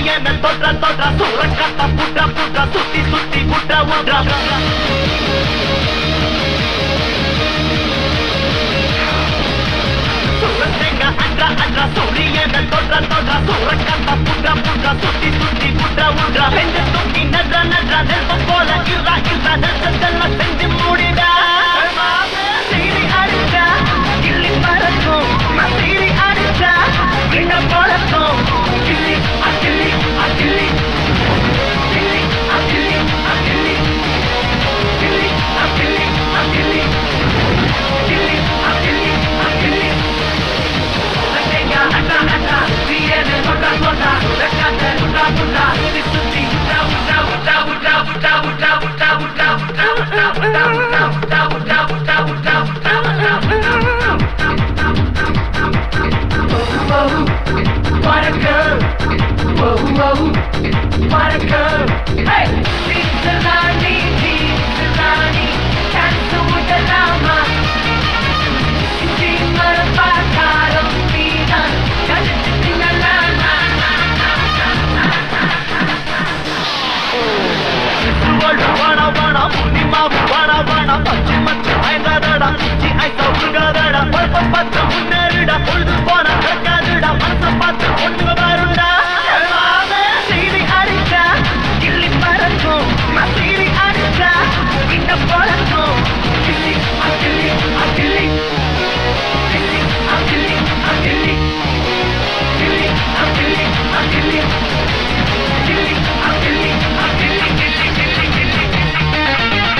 சூரியன தொற்ற தொற்ற சூரக்கத்த புற்ற புற்ற சுத்தி சுத்தி புற்ற ஒன்ற சூரத்தெங்க அன்ற அன்ற சூரியன தொற்ற தொற்ற சூரக்கத்த புற்ற புற்ற சுத்தி சுத்தி புற்ற ஒன்ற ரெண்டு தூக்கி நன்ற நன்ற நெல்பம் போல இறா இறா நெல்சத்தெல்லாம் செஞ்சு மூடிடா சீரி அடிச்சா கிள்ளி பறக்கும் சீரி அடிச்சா விண்ண பறக்கும் கிள்ளி அகிள்ளி அகிள்ளி கிள்ளி அகிள்ளி அகிள்ளி கிள்ளி அகிள்ளி அகிள்ளி கிள்ளி அகிள்ளி அகிள்ளி சட்டேங்க அட்டா அட்டா சீரேன தொட்டா தொட்டா ரக்காத்த புட்டா புட்டா சுத்தி உட்டா உட்டா உட்டா உட்டா உட்டா உட்டா உட்டா உட்டா உட்டா உட்டா உட்டா உட்டா உட்டா உட்டா உட்டா what a girl, whoa, whoa, what a girl, hey, Cincinnati, Cincinnati, dance with the llama, sing a bacaro, Pina, dancing a llama. Vana vana, munima vana vana, pachi machi aida dada, chi aisa urga dada, palpa patra munnerida, poldu vana kakadida, mansa patra onnuga varunda. Siri adicha, gilli parakkum, siri adicha, inda parakkum, gilli agilli agilli, gilli agilli agilli, gilli agilli agilli, gilli agilli agilli.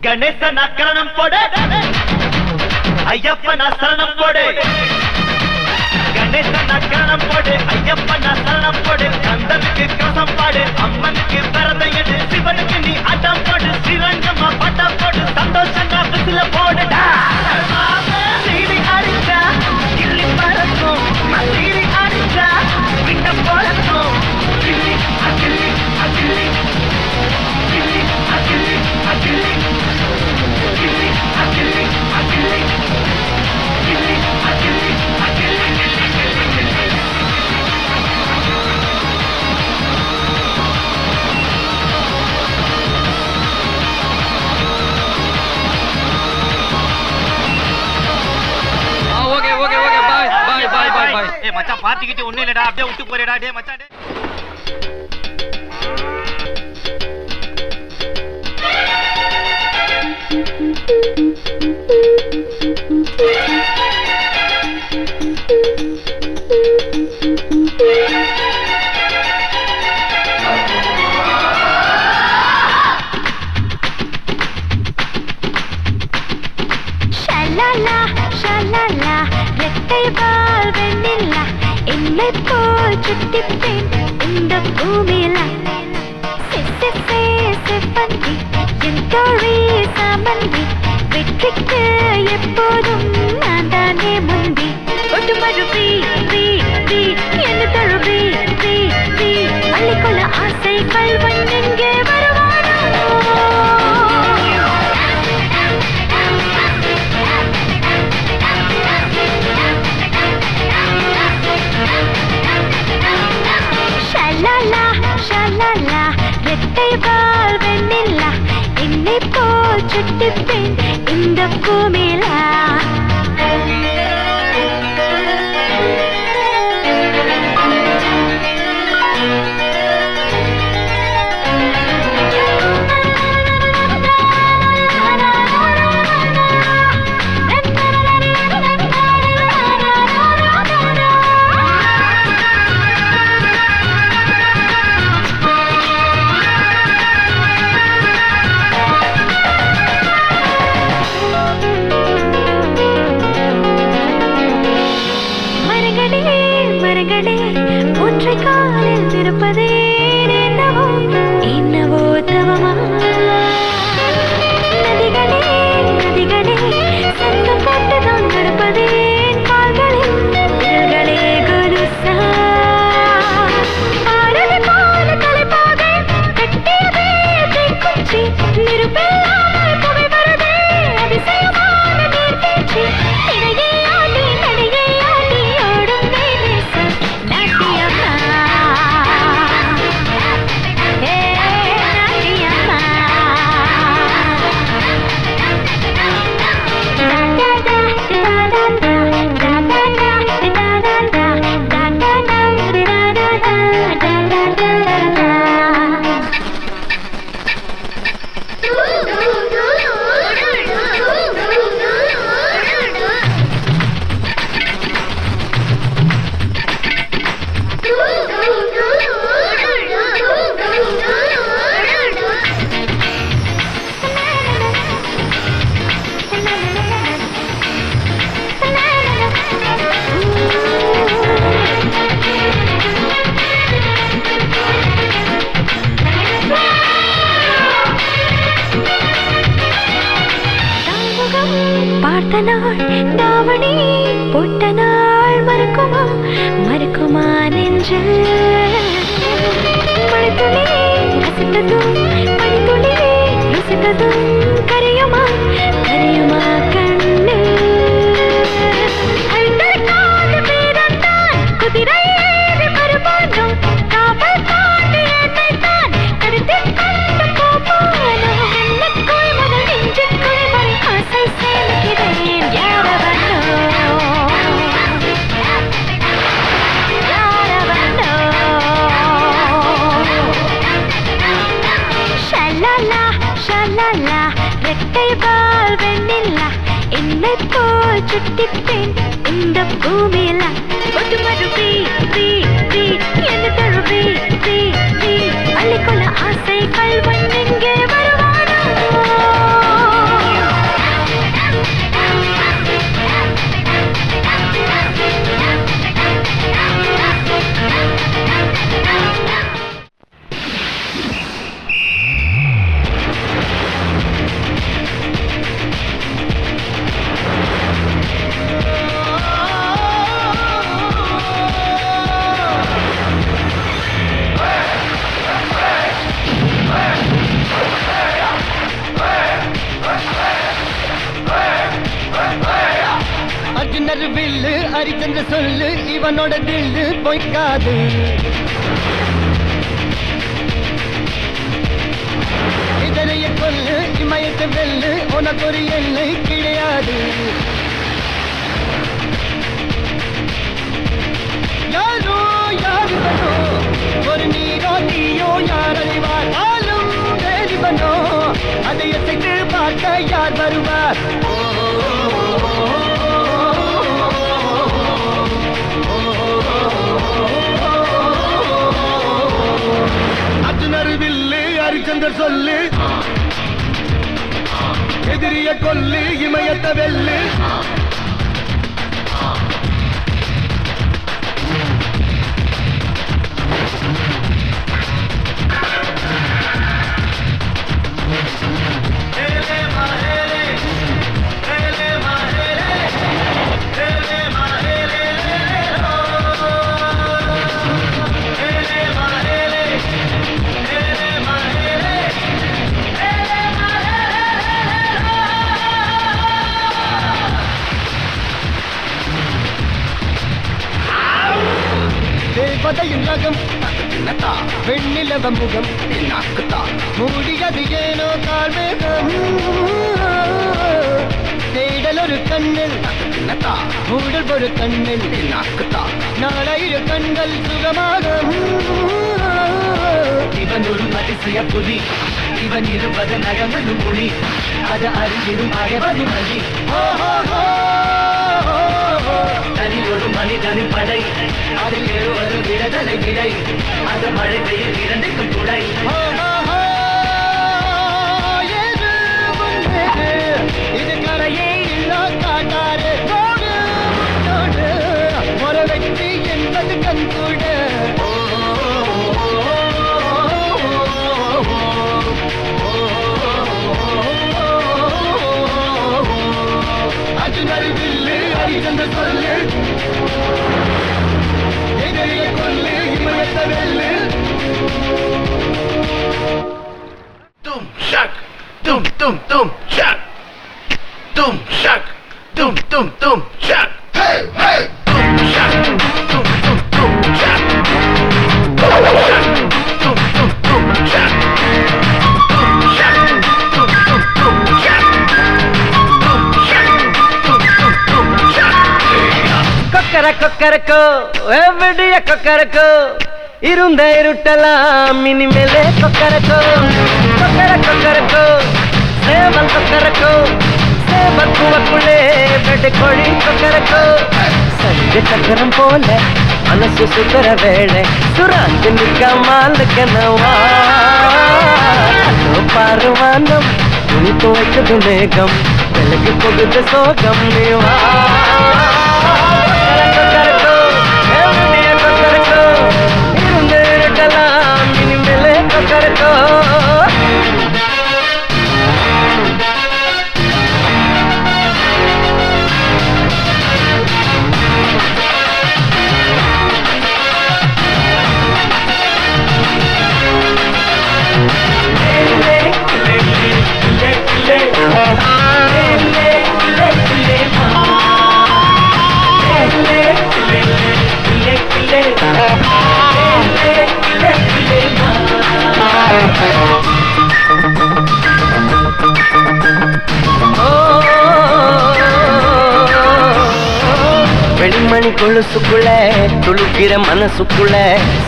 Ganesan அக்கரணம் போடு ஐயப்பன் சரணம் போடு கணேசன் அக்கரணம் போடு ஐயப்பன் சரணம் போடு கந்தனுக்கு கசம் பாடு அம்மனுக்கு பிறந்த எடு சிவனுக்கு நீ அட்டம் போடு ஸ்ரீரங்கமா பட்டம் போடு சந்தோஷங்கா பிசில போடுடா சீரி அடிச்சா கிள்ளி பறக்கும் சீரி அடிச்சா விட்ட பறக்கும் கிள்ளி அகிள்ளி அகிள்ளி கிள்ளி அகிள்ளி அகிள்ளி கிள்ளி அகிள்ளி அகிள்ளி கிள்ளி அகிள்ளி அகிள்ளி. ஓகே ஓகே ஓகே பாய் பாய் பாய் பாய் பாய். ஏய் மச்சான் பாத்துக்கிட்டு ஒண்ணு இல்லடா, அப்படியே விட்டு போறேடா. டேய் மச்சான் டேய். ஷலலா ஷலலா ரெட்டை வால் வெண்ணிலா என்னை போல் சுட்டிப்பேன் இந்த பூமியில செப்பந்தி என் தோழி சாமந்தி வெற்றிக்கு எப்போதும் நான் தானே முந்தி ஒட்டுமரு பீ பீ பீ என்ன தழுவி பீ பீ அள்ளிக்கொள்ள ஆசை கல்வன் எங்கே வருவானோ ஷலலா ஷலலா ரெட்டை வால் வெண்ணிலா என்னை போல் சுட்டிப்பேன் இந்த பூமியிலா பார்த்த நாள் தாவணி போட்ட நாள் மறக்குமா மறக்குமா நெஞ்சு மழைத்துளி ரசித்ததும் பனித்துளி ருசித்ததும் கரையுமா கரையுமா கண்ணு கண்டற்காத பேரத்தான் குதிரை ஏறி வருமானோ காவல் தாண்டி என்னைத்தான் கடத்தி கொண்டு போவானோ என்னைக்குள் முதல் நெஞ்சுக்குள் வரை ஆசை சேர்க்கிறேன் யாரவனோ யாரவனோ ஷலலா ஷலலா ரெட்டை வால் வெண்ணிலா என்னை போல் சுட்டிப்பேன் இந்த பூமியில ஒட்டு மறுபி பி பி என்ன தழுவி பி பி அள்ளிக்கொள்ள ஆசை கல்வன் எங்கே வருவானோ அர்ஜுனர் வில்லு ஹரிச்சந்திர சொல்லு இவனோட தில்லு பொய்க்காது இதனைய கொல்லு இமயத்தை வெல்லு உனக்கு ஒரு எல்லை கிடையாது யாரோ யாருவனோ ஒரு நீரோ நீயோ யார் அறிவார் ஆளும் வேறிவனோ அதை எசைத்து பார்க்க யார் வருவார் அர்ஜுனர் வில்லு ஹரிச்சந்தர் சொல்லு எதிரிய கொல்லு இமயத்த வெல்லு தேவதையின் ரகம் வெண்ணிலவ முகம் மூடியது ஏனோ கால்மேகம் தேடல் ஒரு கண்ணில் மூடல் ஒரு கண்ணில் நாளையிரு கண்கள் சுகமாக இவன் ஒரு அதிசய புலி இவன் இருப்பது நகமனும் புலி அது அறிவிடும் அகவனும் அலி தனி ஒரு மனிதனின் படை அதில் எழுவது விடுதலை விடை அது மழை பெய்யும் இரண்டுக்கும் துடை இது கரையே இல்லா காட்டாறு ஒரு வெற்றி என்பது கண்கூட அர்ஜுனர் வில்லு ஹரிச்சந்திர சொல்லு எதிரிய கொல்லு இமயத்த வெல்லு தும் ஷக் தும் தும் தும் ஷக் தும் ஷக் தும் தும் தும் ஷக் ஹே ஹே தும் ஷக் தும் தும் தும் ஷக் தும் ஷக் தும் தும் தும் ஷக் தும் ஷக் தும் தும் தும் ஷக் கொக்கர கொக்கரக்கோ எவ்வடிய கொக்கரக்கோ இருந்த இருட்டலாம் இனிமேலே கொக்கரக்கோ கொக்கர கொக்கரக்கோ சேவல் கொக்கரக்கோ சேவல் குவக்குள்ளே பெட்டு கோழி கொக்கரக்கோ சங்க சக்கரம் போல மனசு சுத்தர வேளை சுராந்து நிற்காமல் கனவா பாருவானம் துணி துவைக்குது மேகம் விலகி போகுது சோகம் நீவா இருந்து இருக்கலாம் இனிமேலே கொக்கரக்கோ மனசுக்குள்ள துளுக்கிற மனசுக்குள்ள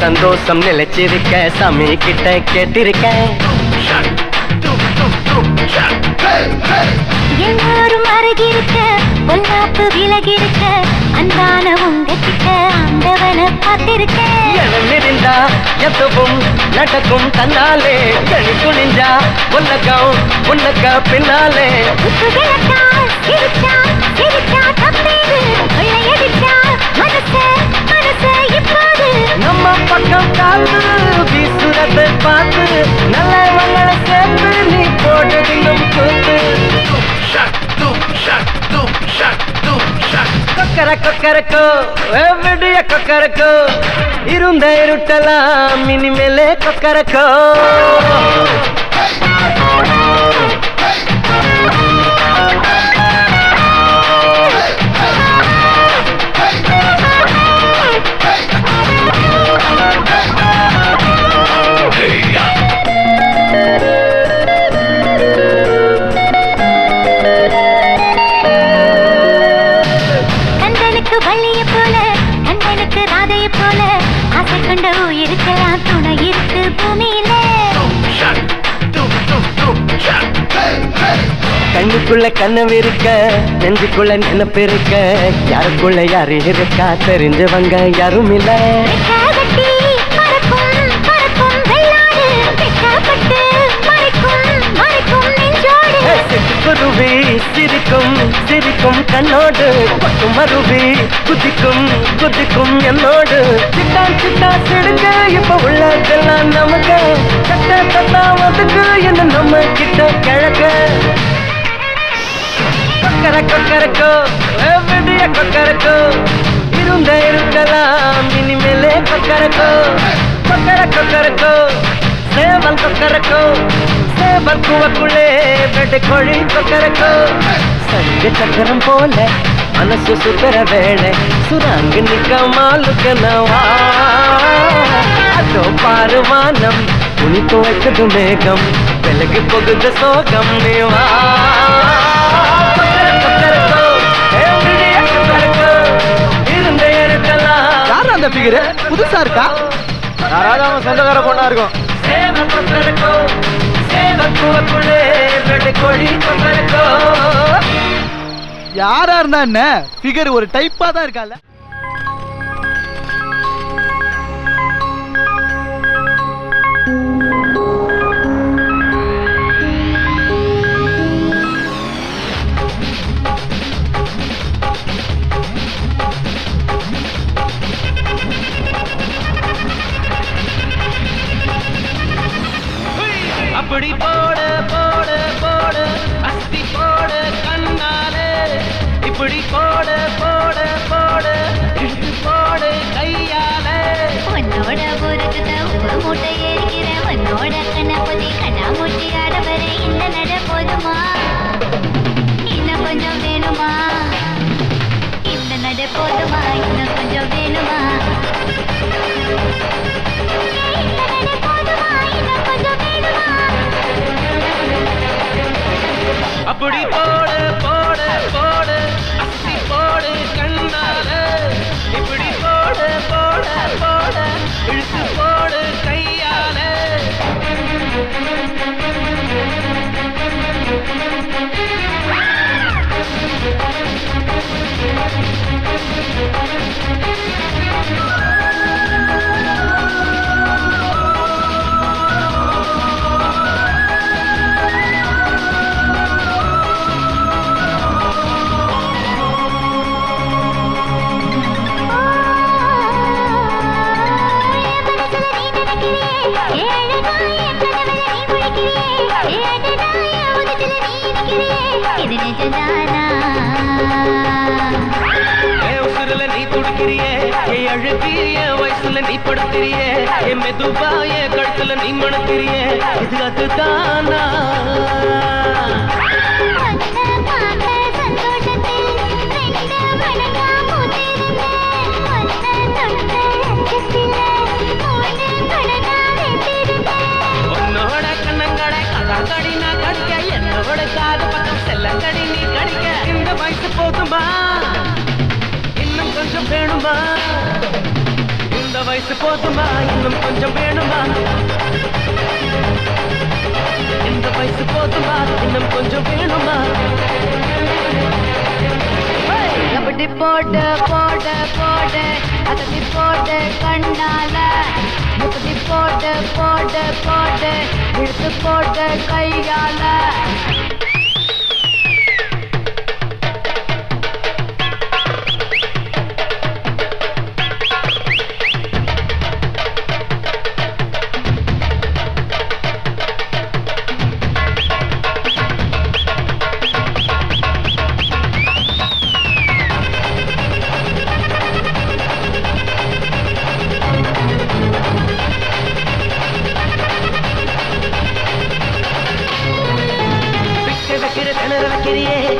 சந்தோஷம் நிலைச்சிருக்க சாமி கிட்ட கேட்டிருக்கேன். எல்லாரும் அருகிருக்க பொல்லாப்பு விலகிருக்க அன்பான உங்ககிட்ட ஆண்டவனை பார்த்திருக்கேன். இருந்தா எதுவும் நடக்கும் தன்னாலே கணி துணிஞ்சா உலகம் உனக்கு பின்னாலே நம்ம பக்கம் காத்து வீசுறதை பார்த்து நல்லவங்களை சேர்த்து நீ போட்டதிலும் கூத்து கொக்கர கொக்கரக்கோ விடிய கொக்கரக்கோ இருந்த இருட்டலாம் இனிமேலே கொக்கரக்கோ. கண்ணுக்குள்ள கனவு இருக்க நெஞ்சுக்குள்ள நினைப்பு இருக்க யாருக்குள்ள யாரு இருக்கா தெரிஞ்சவங்க யாரும் இல்ல. குருவி சிரிக்கும் சிரிக்கும் கண்ணோடு பட்டு மருவி குதிக்கும் குதிக்கும் என்னோடு சிட்டா சிட்டா சிடுங்க இப்ப உள்ளதெல்லாம் நமக்கு கட்ட கட்டா வந்துக்கு என்ன நம்ம கிட்ட கிழக்க. கொக்கர கொக்கரக்கோ விடிய கொக்கரக்கோ இருந்த இருக்கலாம் இனிமேலே கொக்கரக்கோ. கொக்கர கொக்கரக்கோ சேவல் கொக்கரக்கோ சேவல் கூவக்குள்ளே வெட்டு கோழி கொக்கரக்கோ. சங்க சக்கரம் போல மனசு சுத்தர வேளை சுராங்கு நிக்க மாலுக்கு நவா அதோ பாருவானம் துணி துவைச்சது மேகம் விலகு போகுது சோகம் நீவா. அந்த ஃபிகர் புதுசா இருக்கா? யாராவது அவன் சொந்தக்கார பொண்ணா இருக்கும். யாரா இருந்தா என்ன ஃபிகர் ஒரு டைப்பா தான் இருக்கால. அப்படி போட போட போட அஸ்தி போட கண்ணாலே இப்படி போட போட போட இழுத்து போட கையாலே. உன்னோட பொறுக்குத உப்பு மூட்டை ஏறிக்கிற உன்னோட கண்ணாமூச்சி கண்ணாமூச்சி ஆடவர இந்த நட போதுமா இன்னும் கொஞ்சம் வேணுமா இந்த நட போதுமா இன்னும் கொஞ்சம் வேணுமா அப்படி போட போட போட அஸ்தி போட கண்ணாலே இப்படி போட போட போட இழுத்து போட கையாலே. உசுரல நீ துடிக்கிறியே அழுக்கிறிய வயசுல நீ படுத்திரியே மெதுவாய கழுத்துல நீ மணக்கிறியே இது அதுதானா. உன்னோட கண்ணங்கடை கடாங்கடி நான் கடிக்க என்னோட காது பக்கம் செல்லங்கடி நீ கடிக்க இந்த வயசு போதுமா இன்னும் கொஞ்சம் கொஞ்சம் வேணுமா இந்த வயசு போதுமா இன்னும் கொஞ்சம் வேணுமா இந்த வயசு போதுமா இன்னும் கொஞ்சம் வேணுமா அப்படி போடு போடு போடு அதடி போடு கண்ணால இப்படி போடு போடு போடு இழுத்து போடு கையால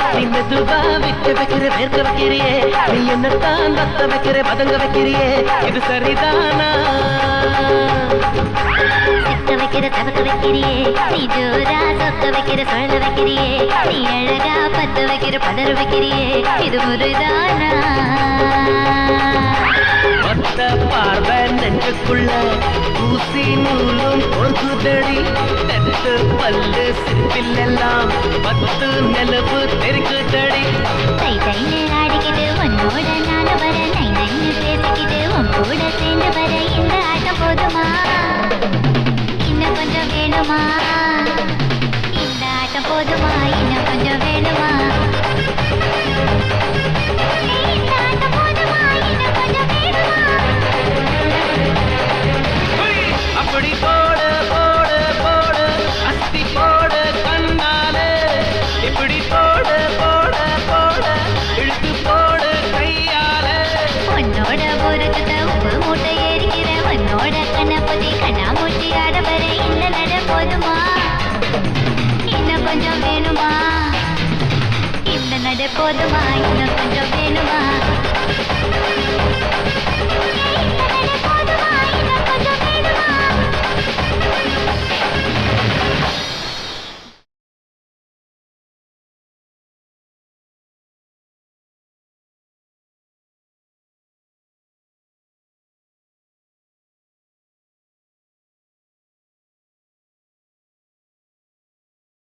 நீ மெதுவா விட்டு வைக்கிற வேர்க்க வைக்கிறியே நீ என்னத்தான் வத்த வைக்கிற பதங்க வைக்கிறியே இது சரிதானா சிக்க வைக்கிற தவக்க வைக்கிறியே நீ ஜோரா சொக்க வைக்கிற சொல்ல வைக்கிறியே நீ அழகா பத்த வைக்கிற பதற வைக்கிறியே இது முறைதானா மொத்த பார்வை நெஞ்சுக்குள்ள ஊசி நூலும் பொறுக்குதடி நெத்து பல்லு சிப்பில் எல்லாம் பத்து நிலவு தெரிக்குதடி தை தைன்னு ஆடிக்கிட்டு உன்னோட நான வர நை நைன்னு பேசிக்கிட்டு உன் கூட சேர்ந்து வர இந்த ஆட்டம் போதுமா இன்னும் கொஞ்சம் வேணுமா இந்த ஆட்டம் போதுமா இன்னும் கொஞ்சம் வேணுமா இந்த ஆட்டம் போதுமா இன்னும் கொஞ்சம் வேணுமா அப்படி போடு போடு போடு அஸ்தி போடு கண்ணாலே இப்படி போடு போடு போடு இழுத்து போடு கையாலே உன்னோட ஊருக்கு உப்பு மூட்டை ஏறிக்கிற உன்னோட கண்ணப்பதி கண்ணா மூட்டி ஆட வர இந்த நட போதுமா இன்னும் கொஞ்சம் வேணுமா இந்த நட போதுமா இன்னும் கொஞ்சம் வேணுமா